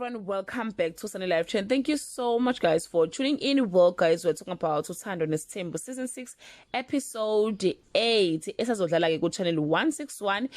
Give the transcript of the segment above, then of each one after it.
everyone, welcome back to Sunny Live Chat. Thank you so much guys for tuning in. Well guys, we're talking about Uthando Nesthembu season 6 episode 8 esazodlala ke ku channel 161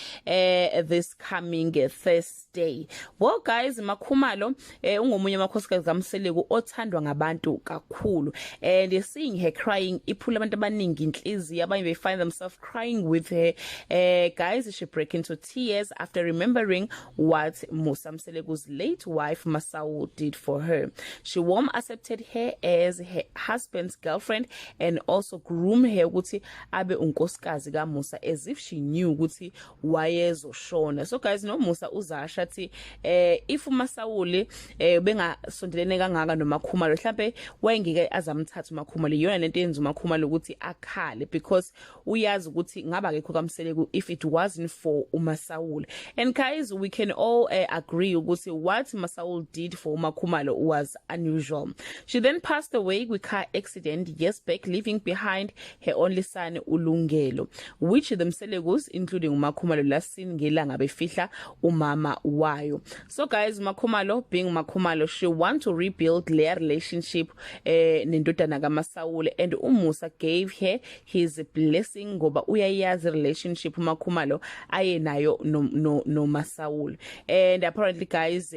this coming Thursday. Well guys, Makhumalo ungomunye amakhosikazi kaMseleku othandwa ngabantu kakhulu, and seeing her crying iphula abantu abaningi inhliziyo, abanye they find themselves crying with her. Guys, she break into tears after remembering what Musa Mseleku's late wife Masawu did for her. She warm accepted her as her husband's girlfriend and also groom her ukuthi abe unkosikazi ka Musa, as if she knew ukuthi wayezoshona. So guys, no Musa uzasha athi if Masawule bengasondelene kangaka noMakhumalo, mhlambe wayengeke azamthatha uMakhumalo, yona lento yenza uMakhumalo ukuthi akhale, because uyazi ukuthi ngaba akekho kaMseleku if it wasn't for uMasawule. And guys, we can all agree ukuthi what Masaul did for Makhumalo was unusual. She then passed away with car accident years back, leaving behind her only son Ulungelo, which the Mselekus, including Makhumalo, last seen ngelanga befihla umama wayo. So guys, Makhumalo being Makhumalo, she want to rebuild their relationship nendodana kaMasaul, and Musa gave her his blessing ngoba uyayazi relationship Makhumalo ayenayo no Masaul. And apparently guys,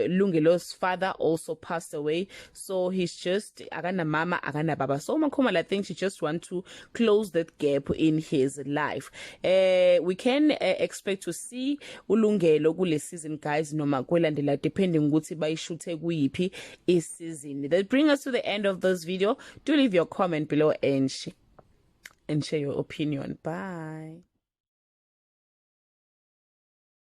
Lungelo's father also passed away, so he's just agana mama agana baba. So Makhumalo, I think she just want to close that gap in his life. We can expect to see Ulungelo kule season guys, noma kwelandela depending ukuthi bayishuthe kuyiphi season. That brings us to the end of this video. Do leave your comment below and share your opinion. Bye.